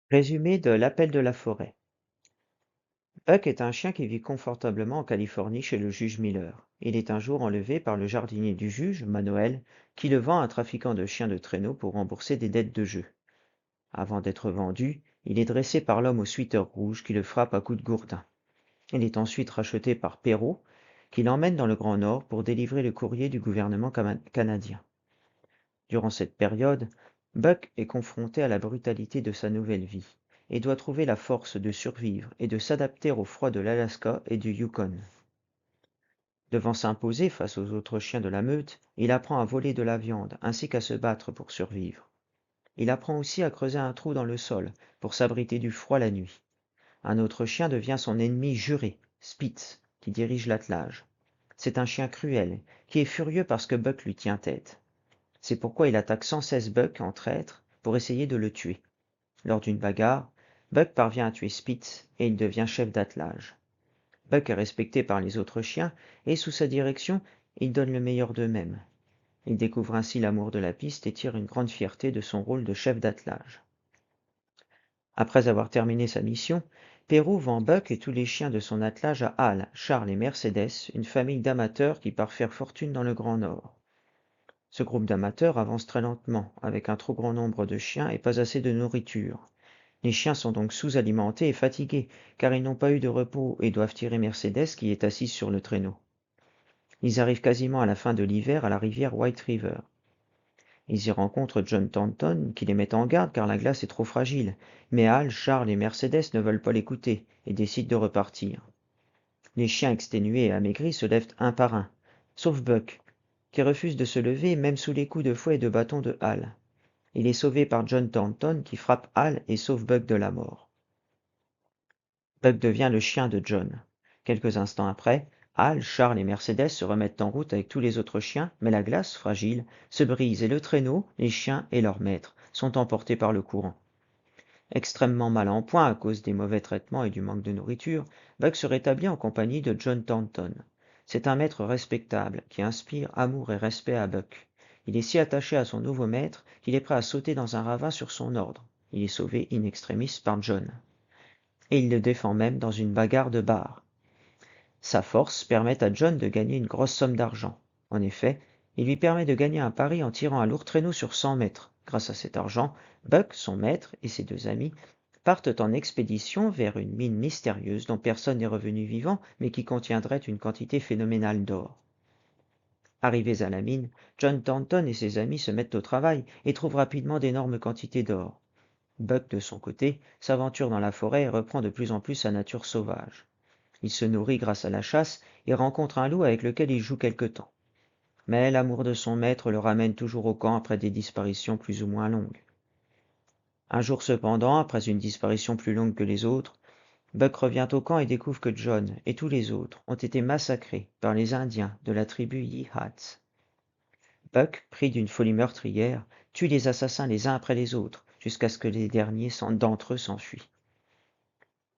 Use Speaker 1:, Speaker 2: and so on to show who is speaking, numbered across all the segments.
Speaker 1: Résumé de L'appel de la forêt. Buck est un chien qui vit confortablement en Californie chez le juge Miller. Il est un jour enlevé par le jardinier du juge, Manuel, qui le vend à un trafiquant de chiens de traîneau pour rembourser des dettes de jeu. Avant d'être vendu, il est dressé par l'homme au sweater rouge qui le frappe à coups de gourdin. Il est ensuite racheté par Perrault, qui l'emmène dans le Grand Nord pour délivrer le courrier du gouvernement canadien. Durant cette période, Buck est confronté à la brutalité de sa nouvelle vie et doit trouver la force de survivre et de s'adapter au froid de l'Alaska et du Yukon. Devant s'imposer face aux autres chiens de la meute, il apprend à voler de la viande ainsi qu'à se battre pour survivre. Il apprend aussi à creuser un trou dans le sol pour s'abriter du froid la nuit. Un autre chien devient son ennemi juré, Spitz, qui dirige l'attelage. C'est un chien cruel, qui est furieux parce que Buck lui tient tête. C'est pourquoi il attaque sans cesse Buck en traître pour essayer de le tuer. Lors d'une bagarre, Buck parvient à tuer Spitz et il devient chef d'attelage. Buck est respecté par les autres chiens et sous sa direction, ils donnent le meilleur d'eux-mêmes. Il découvre ainsi l'amour de la piste et tire une grande fierté de son rôle de chef d'attelage. Après avoir terminé sa mission, Perrault vend Buck et tous les chiens de son attelage à Hal, Charles et Mercedes, une famille d'amateurs qui part faire fortune dans le Grand Nord. Ce groupe d'amateurs avance très lentement, avec un trop grand nombre de chiens et pas assez de nourriture. Les chiens sont donc sous-alimentés et fatigués, car ils n'ont pas eu de repos et doivent tirer Mercedes qui est assise sur le traîneau. Ils arrivent quasiment à la fin de l'hiver à la rivière White River. Ils y rencontrent John Thornton qui les met en garde car la glace est trop fragile, mais Hal, Charles et Mercedes ne veulent pas l'écouter et décident de repartir. Les chiens exténués et amaigris se lèvent un par un, sauf Buck, qui refuse de se lever même sous les coups de fouet et de bâton de Hal. Il est sauvé par John Thornton qui frappe Hal et sauve Buck de la mort. Buck devient le chien de John. Quelques instants après, Hal, Charles et Mercedes se remettent en route avec tous les autres chiens, mais la glace, fragile, se brise et le traîneau, les chiens et leur maître sont emportés par le courant. Extrêmement mal en point à cause des mauvais traitements et du manque de nourriture, Buck se rétablit en compagnie de John Thornton. C'est un maître respectable qui inspire amour et respect à Buck. Il est si attaché à son nouveau maître qu'il est prêt à sauter dans un ravin sur son ordre. Il est sauvé in extremis par John. Et il le défend même dans une bagarre de bar. Sa force permet à John de gagner une grosse somme d'argent. En effet, il lui permet de gagner un pari en tirant un lourd traîneau sur 100 mètres. Grâce à cet argent, Buck, son maître et ses deux amis partent en expédition vers une mine mystérieuse dont personne n'est revenu vivant mais qui contiendrait une quantité phénoménale d'or. Arrivés à la mine, John Thornton et ses amis se mettent au travail et trouvent rapidement d'énormes quantités d'or. Buck, de son côté, s'aventure dans la forêt et reprend de plus en plus sa nature sauvage. Il se nourrit grâce à la chasse et rencontre un loup avec lequel il joue quelque temps. Mais l'amour de son maître le ramène toujours au camp après des disparitions plus ou moins longues. Un jour cependant, après une disparition plus longue que les autres, Buck revient au camp et découvre que John et tous les autres ont été massacrés par les Indiens de la tribu Yihats. Buck, pris d'une folie meurtrière, tue les assassins les uns après les autres, jusqu'à ce que les derniers d'entre eux s'enfuient.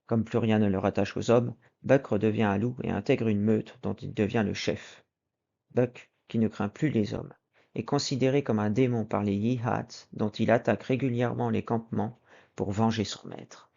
Speaker 1: Comme plus rien ne le rattache aux hommes, Buck redevient un loup et intègre une meute dont il devient le chef. Buck, qui ne craint plus les hommes, est considéré comme un démon par les Yihats dont il attaque régulièrement les campements pour venger son maître.